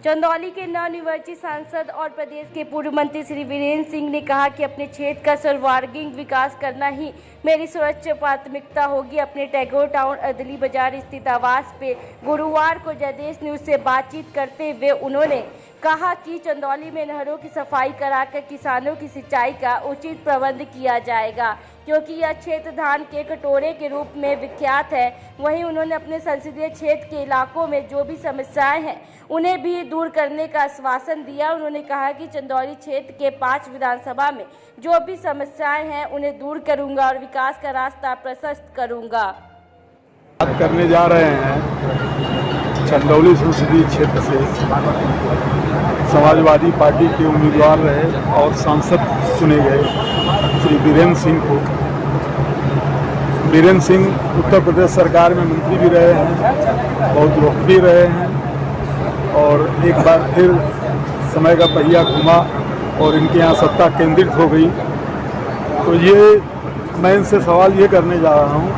चंदौली के नवनिर्वाचित सांसद और प्रदेश के पूर्व मंत्री श्री वीरेंद्र सिंह ने कहा कि अपने क्षेत्र का सर्वांगीण विकास करना ही मेरी सर्वोच्च प्राथमिकता होगी। अपने टैगोर टाउन अर्दली बाजार स्थित आवास पे गुरुवार को जयदेश न्यूज से बातचीत करते हुए उन्होंने कहा कि चंदौली में नहरों की सफाई कराकर किसानों की सिंचाई का उचित प्रबंध किया जाएगा, क्योंकि यह क्षेत्र धान के कटोरे के रूप में विख्यात है। वहीं उन्होंने अपने संसदीय क्षेत्र के इलाकों में जो भी समस्याएं हैं उन्हें भी दूर करने का आश्वासन दिया। उन्होंने कहा कि चंदौली क्षेत्र के 5 विधानसभा में जो भी समस्याएं हैं उन्हें दूर करूंगा और विकास का रास्ता प्रशस्त करूंगा। बात करने जा रहे हैं चंदौली संसदीय क्षेत्र से समाजवादी पार्टी के उम्मीदवार रहे और सांसद चुने गए श्री वीरेंद्र सिंह को। वीरेंद्र सिंह उत्तर प्रदेश सरकार में मंत्री भी रहे हैं, बहुत लोकप्रिय रहे हैं और एक बार फिर समय का पहिया घुमा और इनके यहाँ सत्ता केंद्रित हो गई। तो ये मैं इनसे सवाल ये करने जा रहा हूँ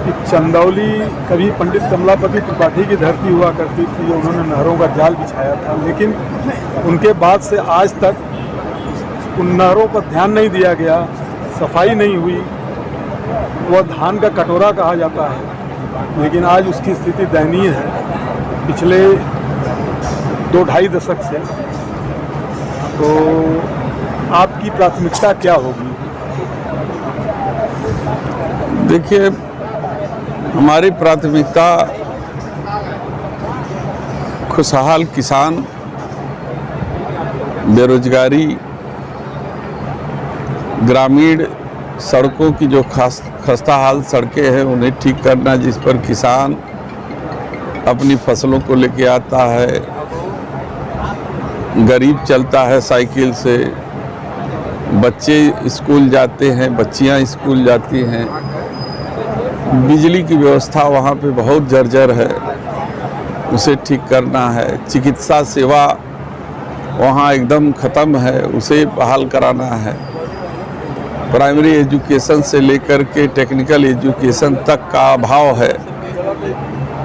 कि चंदौली कभी पंडित कमलापति त्रिपाठी की धरती हुआ करती थी, उन्होंने नहरों का जाल बिछाया था, लेकिन उनके बाद से आज तक उन नहरों पर ध्यान नहीं दिया गया, सफाई नहीं हुई। वह धान का कटोरा कहा जाता है, लेकिन आज उसकी स्थिति दयनीय है पिछले 2-2.5 दशक से। तो आपकी प्राथमिकता क्या होगी? देखिए, हमारी प्राथमिकता खुशहाल किसान, बेरोजगारी, ग्रामीण सड़कों की जो खस्ता हाल सड़कें हैं उन्हें ठीक करना, जिस पर किसान अपनी फसलों को लेके आता है, गरीब चलता है साइकिल से, बच्चे स्कूल जाते हैं, बच्चियां स्कूल जाती हैं, बिजली की व्यवस्था वहाँ पे बहुत जर्जर है, उसे ठीक करना है, चिकित्सा सेवा वहाँ एकदम ख़त्म है, उसे बहाल कराना है, प्राइमरी एजुकेशन से लेकर के टेक्निकल एजुकेशन तक का अभाव है,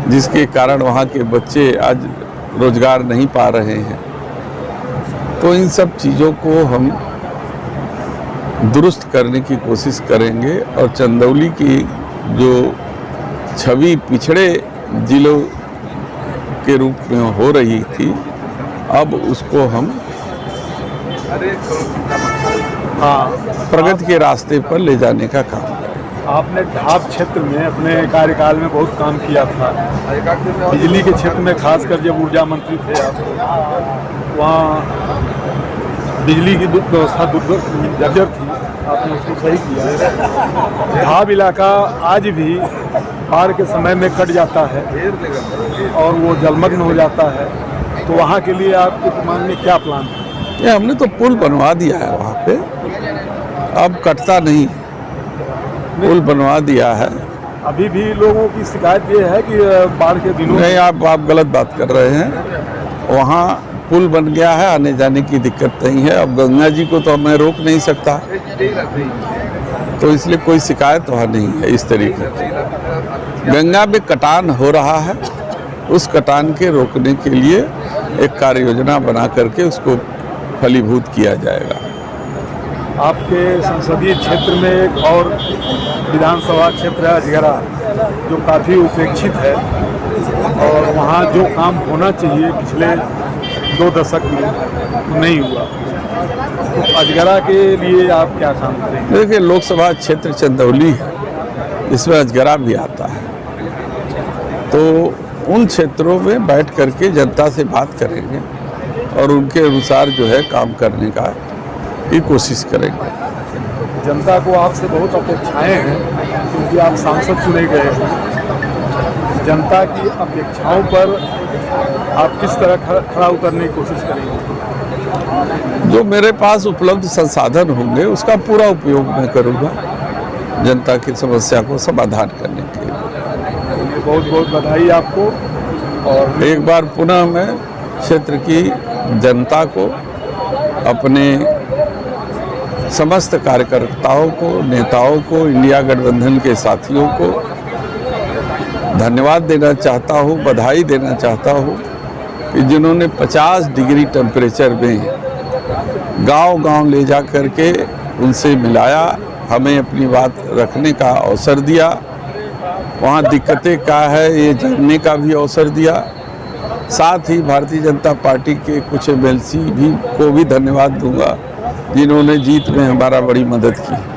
जिसके कारण वहाँ के बच्चे आज रोज़गार नहीं पा रहे हैं। तो इन सब चीज़ों को हम दुरुस्त करने की कोशिश करेंगे और चंदौली की जो छवि पिछड़े जिलों के रूप में हो रही थी, अब उसको हम प्रगति के रास्ते पर ले जाने का काम करें। आपने ढाब क्षेत्र में अपने कार्यकाल में बहुत काम किया था, बिजली के क्षेत्र में खासकर जब ऊर्जा मंत्री थे आप, वहाँ बिजली की व्यवस्था जर्जर थी, आपने उसको सही किया। ढाब इलाका आज भी बाढ़ के समय में कट जाता है और वो जलमग्न हो जाता है, तो वहाँ के लिए आपके दिमाग में क्या प्लान है? ये हमने तो पुल बनवा दिया है वहाँ पे, अब कटता नहीं, पुल बनवा दिया है। अभी भी लोगों की शिकायत ये है कि बाढ़ के दिनों नहीं, आप गलत बात कर रहे हैं। वहाँ पुल बन गया है, आने जाने की दिक्कत नहीं है। अब गंगा जी को तो मैं रोक नहीं सकता, तो इसलिए कोई शिकायत वहाँ नहीं है। इस तरीके की गंगा में कटान हो रहा है, उस कटान के रोकने के लिए एक कार्य योजना बना करके उसको फलीभूत किया जाएगा। आपके संसदीय क्षेत्र में एक और विधानसभा क्षेत्र है अजगरा, जो काफ़ी उपेक्षित है और वहाँ जो काम होना चाहिए पिछले 2 दशक में नहीं हुआ, तो अजगरा के लिए आप क्या काम करेंगे? देखिए, लोकसभा क्षेत्र चंदौली है, इसमें अजगरा भी आता है, तो उन क्षेत्रों में बैठ करके जनता से बात करेंगे और उनके अनुसार जो है काम करने का की कोशिश करेंगे। जनता को आपसे बहुत अपेक्षाएं हैं, क्योंकि आप सांसद चुने गए हैं। जनता की अपेक्षाओं पर आप किस तरह खरा उतरने की कोशिश करेंगे? जो मेरे पास उपलब्ध संसाधन होंगे उसका पूरा उपयोग मैं करूँगा जनता की समस्या को समाधान करने के लिए। बहुत बहुत बधाई आपको। और एक बार पुनः मैं क्षेत्र की जनता को, अपने समस्त कार्यकर्ताओं को, नेताओं को, इंडिया गठबंधन के साथियों को धन्यवाद देना चाहता हूँ, बधाई देना चाहता हूँ कि जिन्होंने 50 डिग्री टेम्परेचर में गांव-गांव ले जा करके उनसे मिलाया, हमें अपनी बात रखने का अवसर दिया, वहाँ दिक्कतें क्या है ये जानने का भी अवसर दिया। साथ ही भारतीय जनता पार्टी के कुछ MLC भी को भी धन्यवाद दूंगा जिन्होंने जीत में हमारा बड़ी मदद की।